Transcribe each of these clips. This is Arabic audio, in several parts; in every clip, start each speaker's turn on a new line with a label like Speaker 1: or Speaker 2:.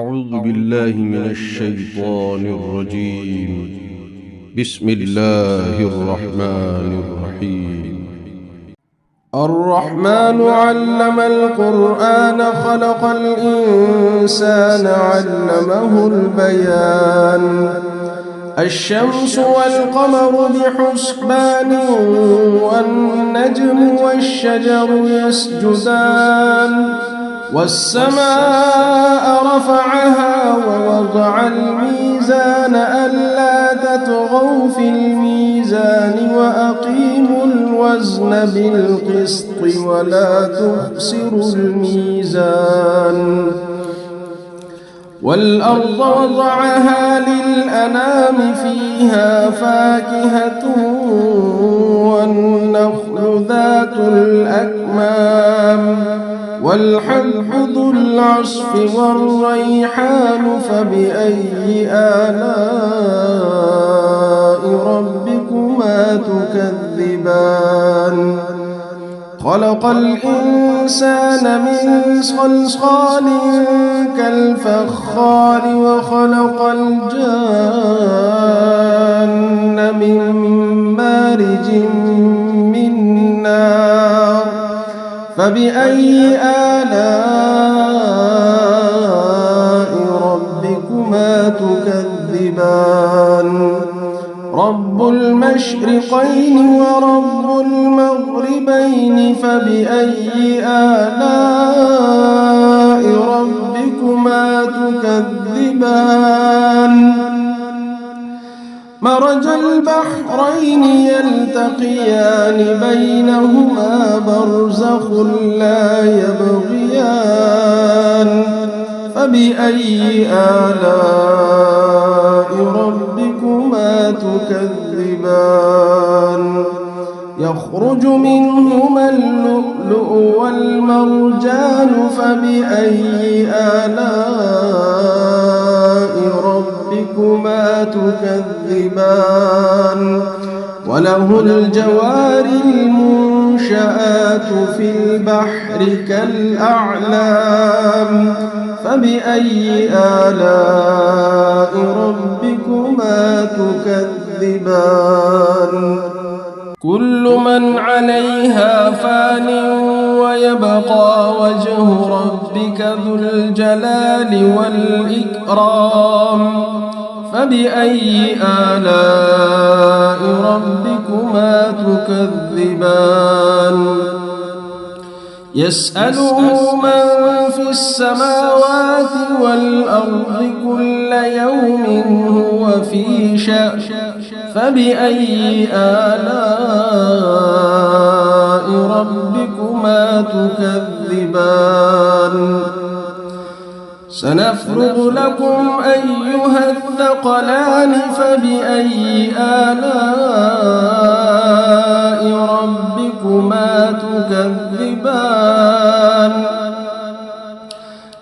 Speaker 1: أعوذ بالله من الشيطان الرجيم. بسم الله الرحمن الرحيم.
Speaker 2: الرحمن علم القرآن خلق الإنسان علمه البيان. الشمس والقمر بحسبان والنجم والشجر يسجدان والسماء رفعها ووضع الميزان ألا تطغوا في الميزان وأقيموا الوزن بالقسط ولا تخسروا الميزان. والأرض وضعها للأنام فيها فاكهة والنخل ذات الأكمام والحب ذو العصف والريحان فبأي آلاء ربكما تكذبان. خلق الإنسان من صلصال كالفخار وخلق الجان من مارج من نار فبأي آلاء ربكما تكذبان. رب المشرقين ورب المغربين فبأي آلاء ربكما تكذبان. مرج البحرين يلتقيان بينهما برزخ لا يبغيان فبأي آلاء ربكما تكذبان. يخرج منهما اللؤلؤ والمرجان فبأي آلاء ربكما تكذبان. وله الجوار المنشآت في البحر كالأعلام فبأي آلاء ربكما تكذبان. كل من عليها فان ويبقى وجه ربك ذو الجلال والإكرام فبأي آلاء ربكما تكذبان. يسأله من في السماوات والأرض كل يوم هو في شأن فبأي آلاء ربكما تكذبان. سنفرغ لكم أيها الثقلان فبأي آلاء ربكما تكذبان.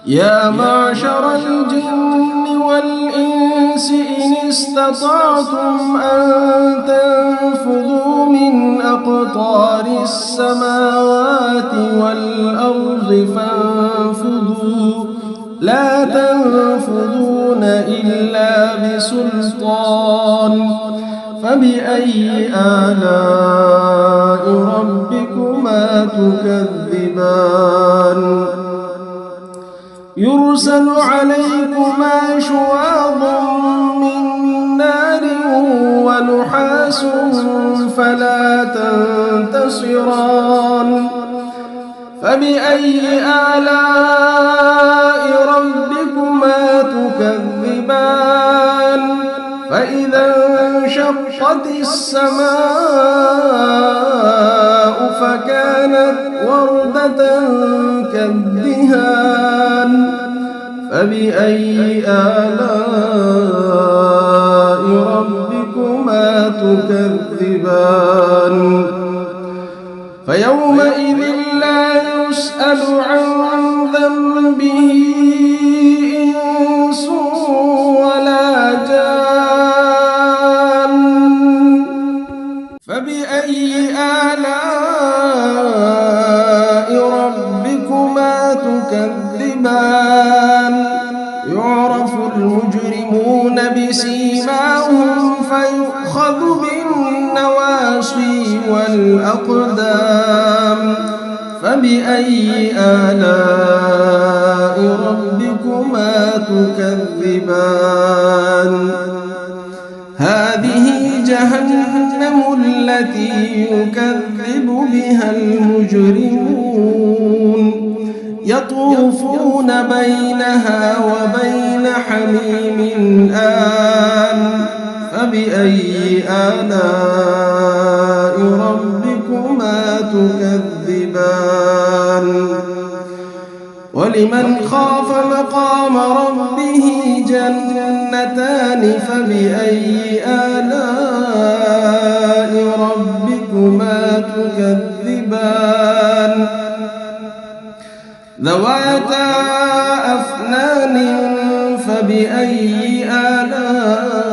Speaker 2: يا معشر الجن والإنس إن استطعتم أن تنفذوا من أقطار السماوات والأرض فانفذوا لا تنفذون إلا بسلطان فبأي آلاء ربكما تكذبان. يرسل عليكما شواظ من نار ونحاس فلا تنتصران فبأي آلاء ربكما تكذبان. فإذا انشقت السماء فكانت وردة كالدهان فبأي آلاء ربكما تكذبان. فيومئذ لا يسأل عن ذنبه إنس ولا جان فبأي آلاء ربكما تكذبان. يعرف المجرمون بسيماهم فيؤخذ بالنواصي والأقدام فبأي آلاء ربكما تكذبان هذه جهنم التي يكذب بها المجرمون يطوفون بينها وبين حميم آن فبأي آلاء ربكما تكذبان ولمن خاف مقام ربه جنتان فبأي آلاء ربكما تكذبان ذواتا أفنان فبأي آلاء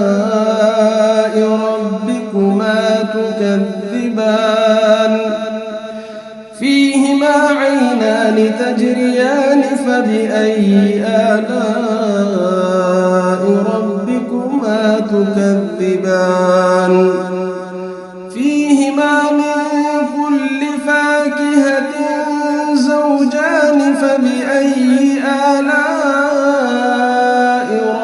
Speaker 2: ربكما تكذبان فيهما عينان تجريان فبأي آلاء ربكما تكذبان فيهما من كل فاكهة زوجان فبأي آلاء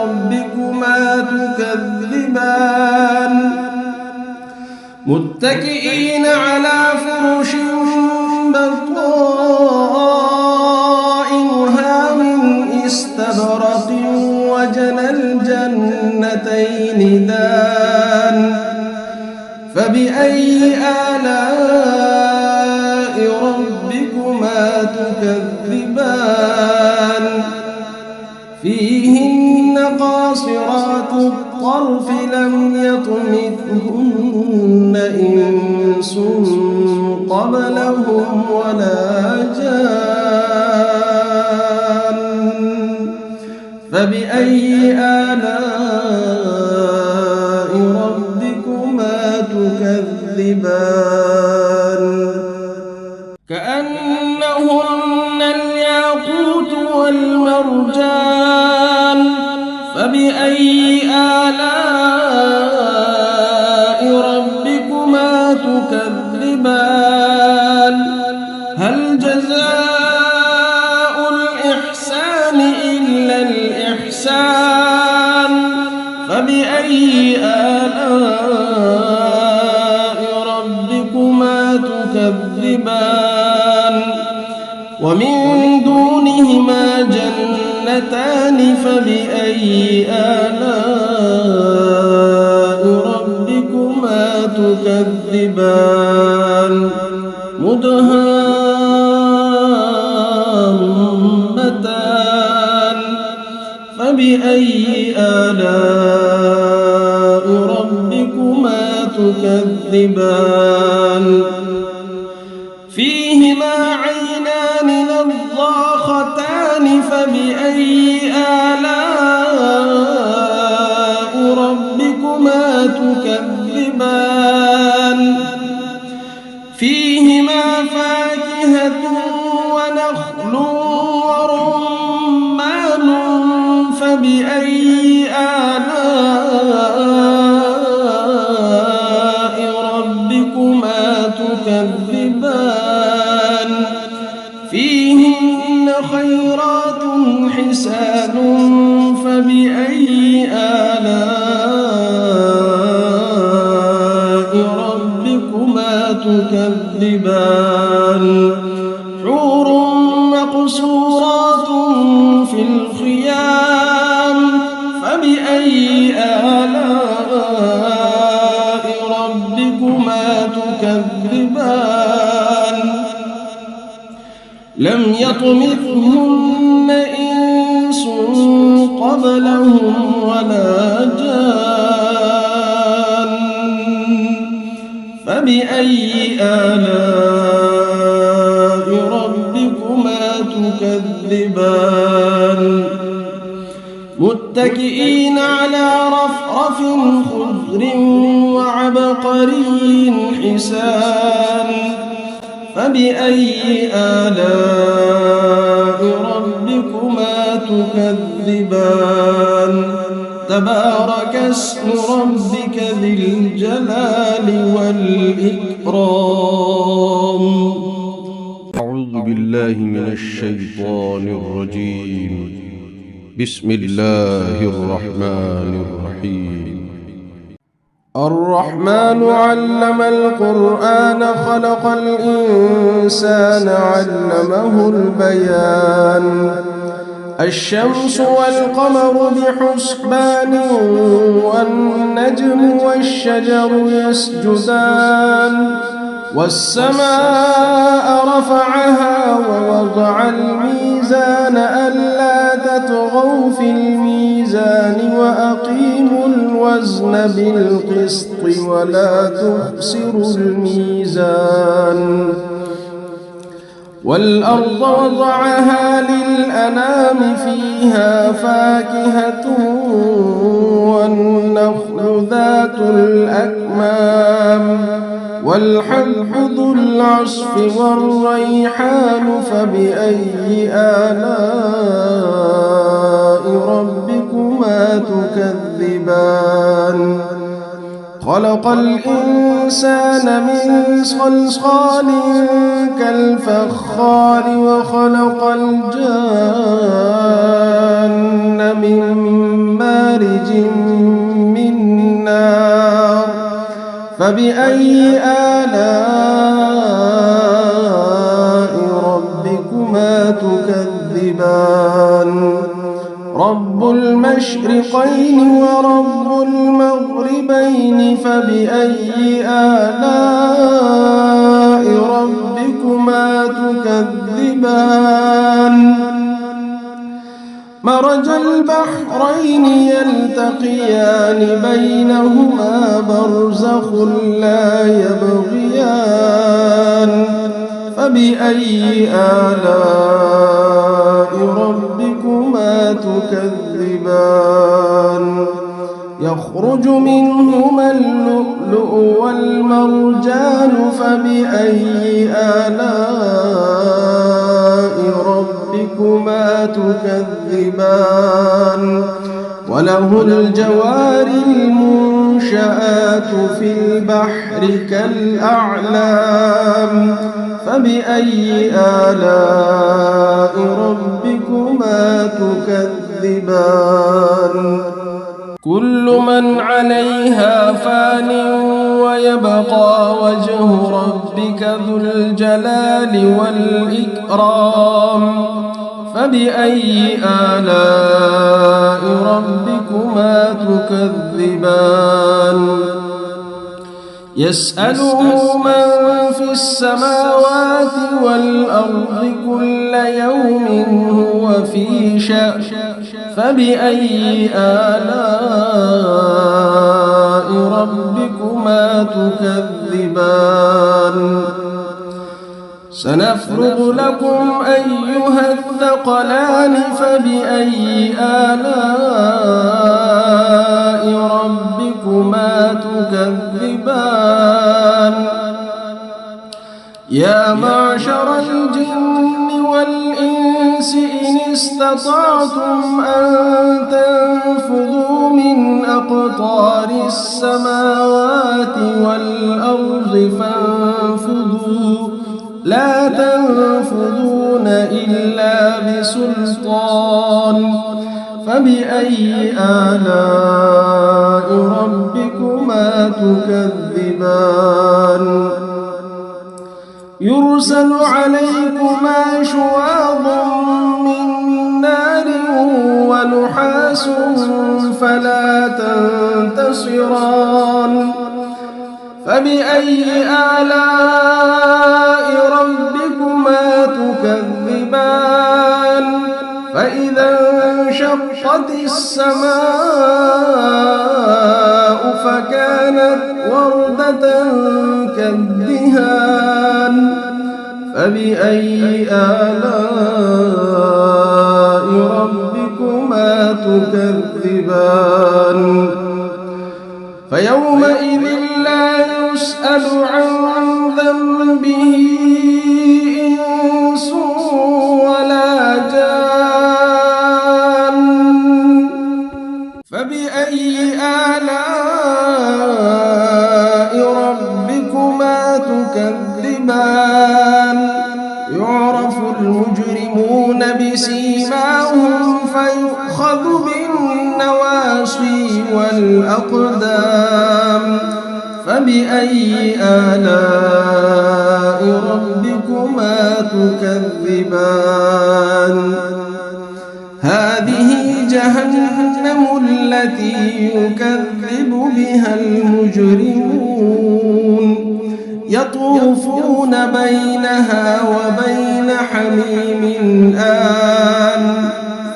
Speaker 2: ربكما تكذبان متكئين على فرش بطائنها من استبرق وجنى الجنتين دان فبأي آلاء ربكما تكذبان فيهن قاصرات الطرف لم يطمثهن إنس قبلهم ولا جان فبأي آلاء ربكما تكذبان كأنهن الياقوت والمرجان فبأي آلاء ربكما تكذبان هل جزاء الإحسان إلا الإحسان فبأي آلاء ربكما تكذبان ومن دونهما جنتان فبأي آلاء ربكما تكذبان مدهامتان فبأي آلاء ربكما تكذبان فيهما عينان نضاختان فبأي آلاء ربكما تكذبان فيهما فاكهة ونخل ورمان فبأي آلاء ربكما تكذبان فيهن خيرات حسان فبأي آلاء ربكما تكذبان حور مقصورات في الخيام فبأي آلاء ربكما تكذبان لم يطمثهن إنس قبلهم ولا جان فبأي آلاء ربكما تكذبان متكئين على رفرف خضر وعبقري حسان فبأي آلاء ربكما تكذبان تبارك اسم ربك ذي الجلال والإكرام.
Speaker 1: أعوذ بالله من الشيطان الرجيم. بسم الله الرحمن الرحيم.
Speaker 2: الرحمن علم القرآن خلق الإنسان علمه البيان الشمس والقمر بحسبان والنجم والشجر يسجدان والسماء رفعها ووضع الميزان ألا تطغوا في الميزان وأقيموا الوزن بالقسط ولا تخسروا الميزان والأرض وضعها للأنام فيها فاكهة والنخل ذات الأكمام والحب ذو العصف والريحان فبأي آلاء ربكما تكذبان خلق الإنسان من صلصال كالفخار وخلق الجان من مارج من نار فبأي آلاء ربكما تكذبان رب المشرقين ورب المغربين فبأي آلاء ربكما تكذبان مرج البحرين يلتقيان بينهما برزخ لا يبغيان فبأي آلاء ربكما تكذبان يخرج منهما اللؤلؤ والمرجان فبأي آلاء ربكما تكذبان وله الجوار المنشآت في البحر كالأعلام فبأي آلاء ربكما تكذبان كل من عليها فان ويبقى وجه ربك ذو الجلال والإكرام فبأي آلاء ربكما تكذبان يسأله من في السماوات والأرض كل يوم هو في شأن فبأي آلاء ربكما تكذبان سنفرغ لكم أيها الثقلان فبأي آلاء ربكما تكذبان يا معشر الجن والإنس إن استطعتم أن تنفذوا من أقطار السماوات والأرض فانفذوا لا تنفذون إلا بسلطان فبأي آلاء ربكما تكذبان يرسل عليكما شواظ من نار ونحاس فلا تنتصران فبأي آلاء ربكما تكذبان فإذا انشقت السماء فكانت وردة كالدهان فبأي آلاء ربكما تكذبان فيومئذ لا يسأل عن ذنبه فبأي آلاء ربكما تكذبان يعرف المجرمون بسيماهم فيؤخذ بالنواصي والأقدام فبأي آلاء ربكما تكذبان هذه جهنم التي يكذب بها المجرمون يطوفون بينها وبين حميم آن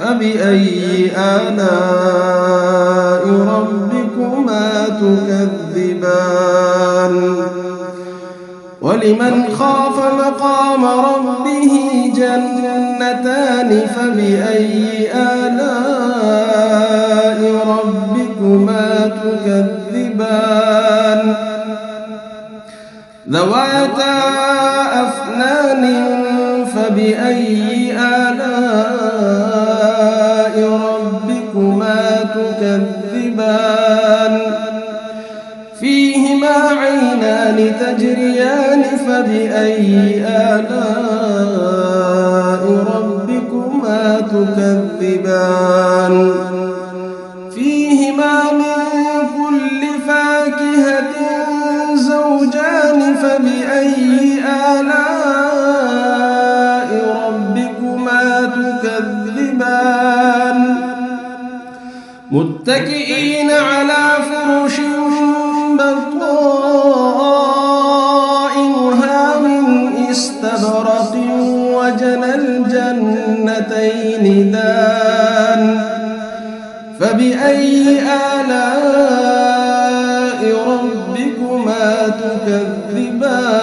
Speaker 2: فبأي آلاء ربكما تكذبان ولمن خاف مقام ربه جنتان فبأي آلاء ربكما تكذبان ذواتا أفنان فبأي آلاء ربكما تكذبان فيهما عينان تجريان فبأي آلاء ربكما تكذبان فيهما من كل فاكهة زوجان فبأي آلاء ربكما تكذبان متكئين على فرش بطائنها من استبرق وجنى الجنتين دان فبأي آلاء ربكما تكذبان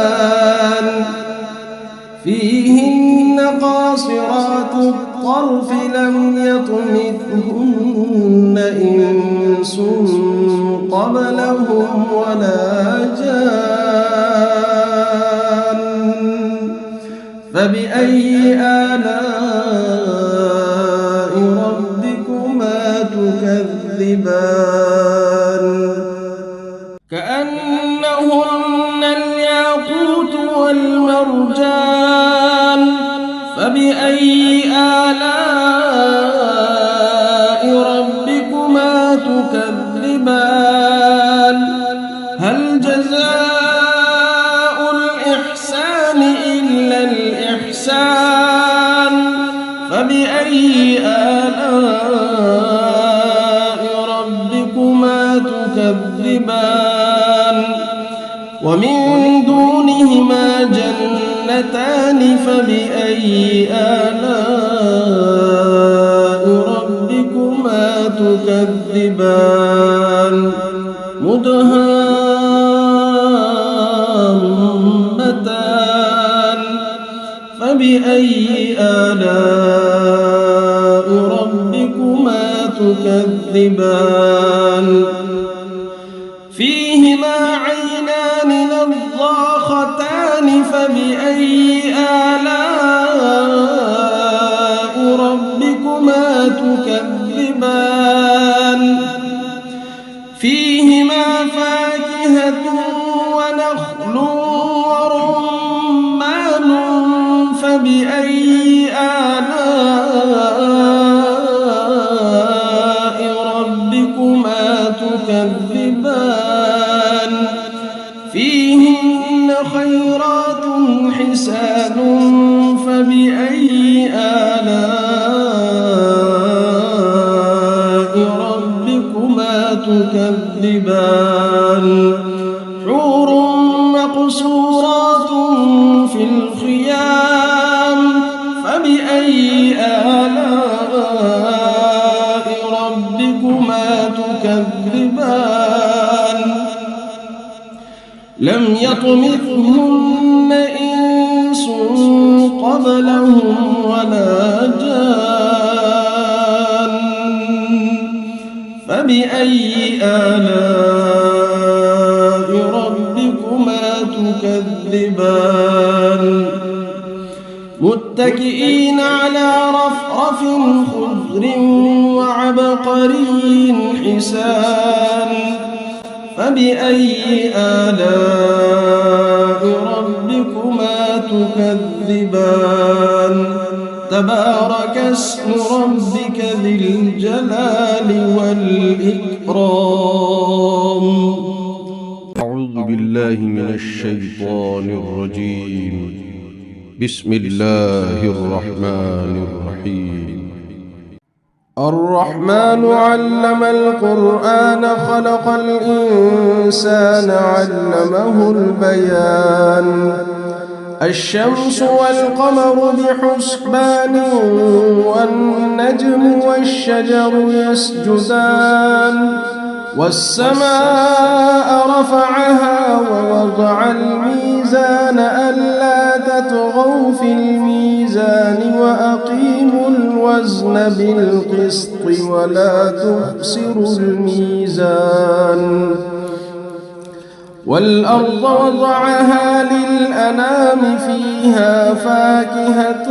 Speaker 2: فيهن قاصرات الطرف لم يطمثهن إنس قبلهم ولا جان فبأي آلاء ربكما تكذبان كأنهن الياقوت والمرجان فبأي آلاء ربكما تكذبان هل جزاء الإحسان إلا الإحسان فبأي آلاء ربكما تكذبان ومن دونهما جنتان فبأي آلاء ربكما تكذبان مدهامتان فبأي آلاء ربكما تكذبان فيهما عينان نضاختان فبأي آلاء ربكما تكذبان فيهما فاكهة ونخل ورمان فبأي آلاء ربكما تكذبان فيهن خيرات حسان فبأي آلاء ربكما تكذبان حور مقصورات في الخيام فبأي آلاء ربكما تكذبان لم يطمثهن إنس قبلهم ولا جان فبأي آلاء ربكما تكذبان متكئين على رفرف خضر وعبقري حسان فبأي آلاء ربكما تكذبان تبارك اسم ربك ذي الجلال والإكرام.
Speaker 1: أعوذ بالله من الشيطان الرجيم. بسم الله الرحمن الرحيم.
Speaker 2: الرحمن علم القرآن خلق الإنسان علمه البيان الشمس والقمر بحسبان والنجم والشجر يسجدان والسماء رفعها ووضع الميزان ألا تطغوا في الميزان وأقيموا الوزن بالقسط ولا تخسروا الميزان والأرض وضعها للأنام فيها فاكهة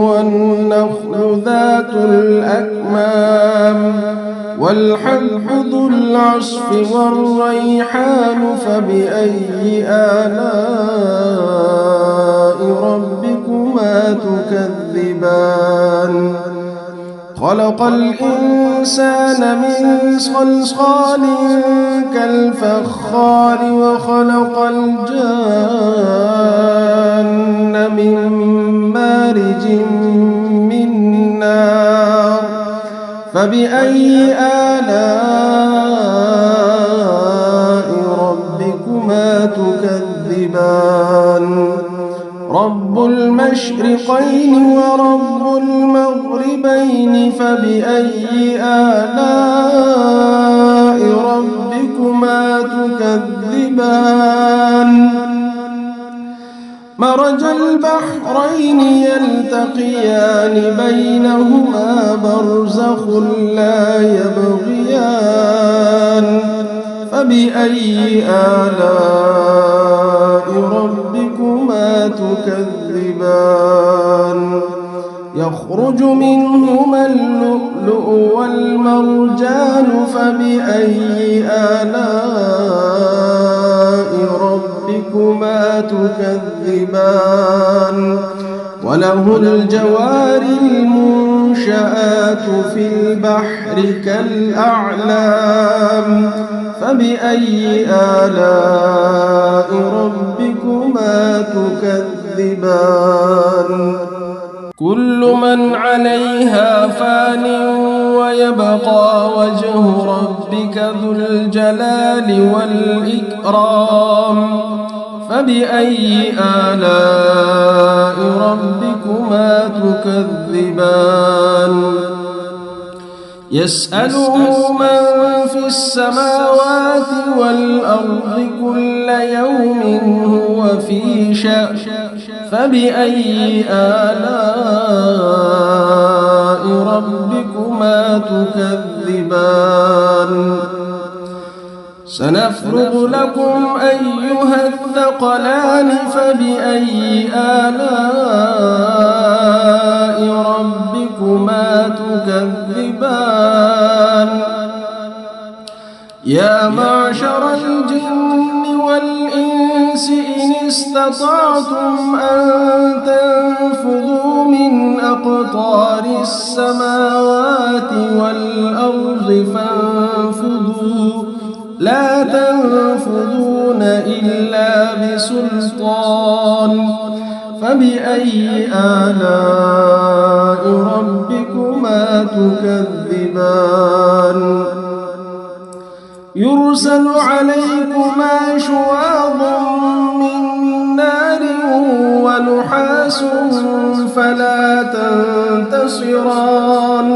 Speaker 2: والنخل ذات الأكمام والحب ذو العصف والريحان فبأي آلاء ربكما تكذبان خلق الإنسان من صلصال كالفخار وخلق الجان من مارج من نار فبأي آلاء ربكما تكذبان رب المشرقين ورب المغربين فبأي آلاء ربكما تكذبان مرج البحرين يلتقيان بينهما برزخ لا يبغيان فبأي آلاء ربكما تكذبان يخرج منهما اللؤلؤ والمرجان فبأي آلاء ربكما تكذبان وله الجوار المنشآت في البحر كالأعلام فبأي آلاء ربكما تكذبان كل من عليها فان ويبقى وجه ربك ذو الجلال والإكرام فبأي آلاء ربكما تكذبان يسأله من في السماوات والأرض كل يوم هو في شأن فبأي آلاء ربكما تكذبان سنفرغ لكم أيها الثقلان فبأي آلاء ربكما تكذبان يا معشر الجن والإنس إن استطعتم أن تنفذوا من أقطار السماوات والأرض فانفذوا لا تنفذون إلا بسلطان فبأي آلاء ربكما تكذبان يرسل عليكما شواظ من نار ونحاس فلا تنتصران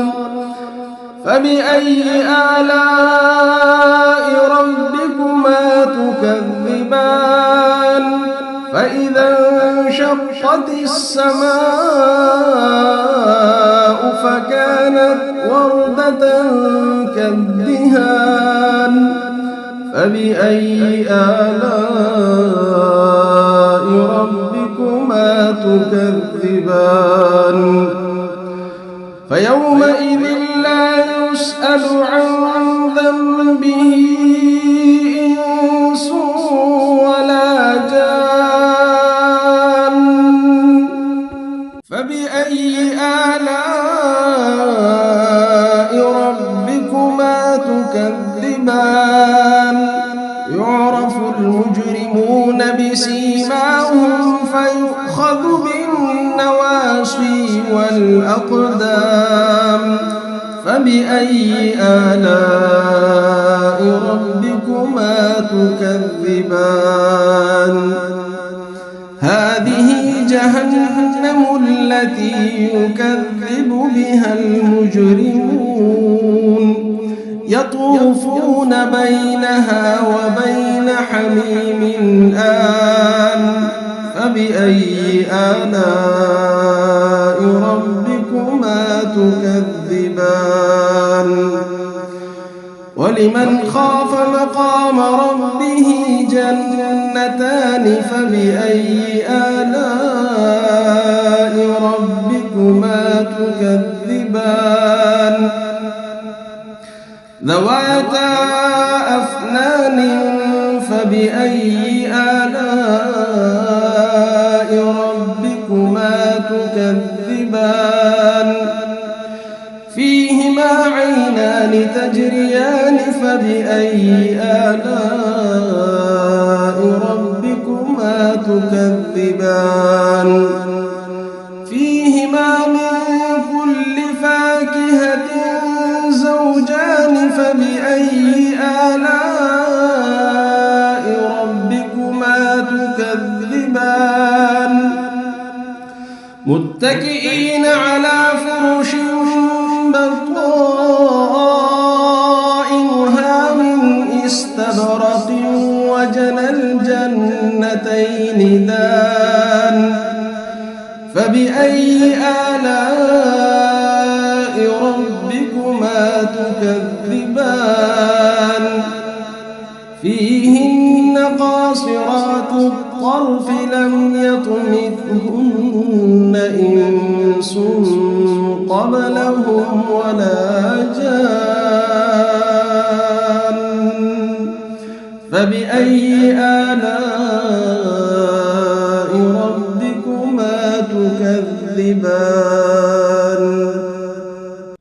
Speaker 2: فبأي آلاء ربكما تكذبان فإذا انشقت السماء فكانت وردة كالدهان فبأي آلاء ربكما تكذبان فيومئذ لا يسأل عن ذنبه إنس ولا جان. فبأي آلاء ربكما تكذبان؟ يعرف المجرمون بسيماهم فيؤخذ بالنواصي والأقدام. فبأي آلاء ربكما تكذبان؟ هذه جهنم التي يكذب بها المجرمون يطوفون بينها وبين حميم آن. فبأي آلاء ربكما تكذبان؟ ولمن خاف مقام ربه جنتان. فبأي آلاء ربكما تكذبان؟ ذواتا أفنان. فبأي آلاء ربكما تكذبان؟ فيهما عينان تجريان. فبأي آلاء ربكما تكذبان؟ فيهما من كل فاكهة زوجان. فبأي آلاء ربكما تكذبان؟ متكئين على فرش بطائنها من استبرق وجنى الجنتين دان. فبأي آلاء ربكما تكذبان؟ فيهن قاصرات الطرف لم يطمثهن إنس قبلهم ولا جان. فبأي آلاء ربكما تكذبان؟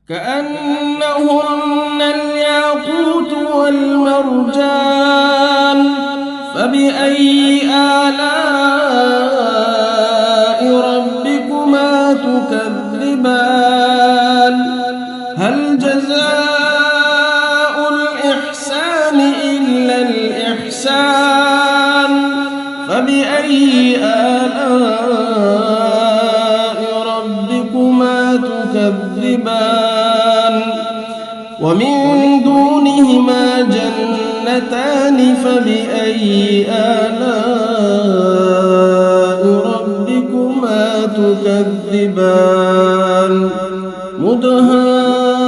Speaker 2: كأنهن الياقوت والمرجان. فبأي آلاء ربكما تكذبان؟ هل جزاء الإحسان إلا الإحسان؟ فبأي آلاء ربكما تكذبان؟ ومن دونهما جنتان. فبأي آلاء ربكما تكذبان؟ مدهامتان.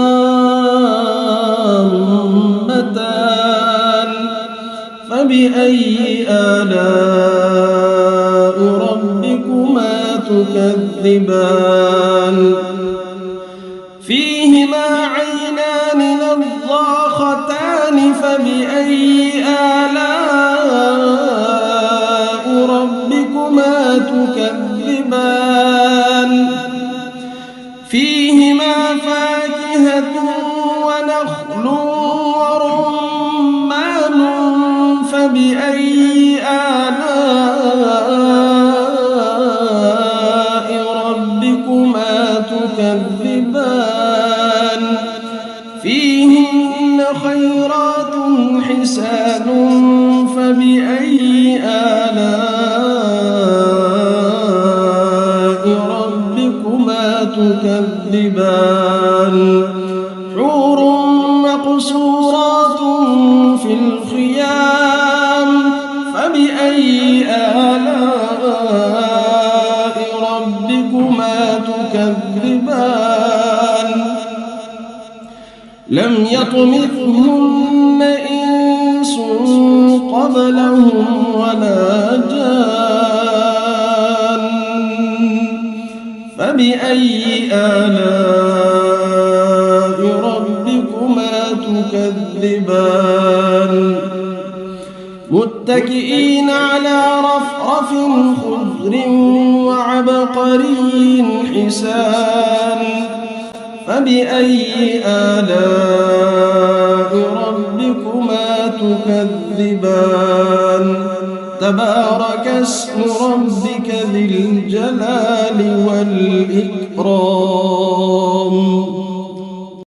Speaker 2: فبأي آلاء ربكما تكذبان؟ فيهما عينان نضاختان. فبأي آلاء ربكما تكذبان؟ فيهما فاكهة ونخل ورمان. فبأي آلاء ربكما تكذبان؟ فيهن خيرات حسان. فبأي آلاء ربكما تكذبان؟ حور مقصورات في الخيام. فبأي آلاء ربكما تكذبان؟ لم يطمثهن إنس قبلهم ولا جان. فبأي آلاء تكذبان متكئين على رفرف خضر وعبقري حسان فبأي آلاء ربكما تكذبان تبارك اسم ربك ذي الجلال والإكرام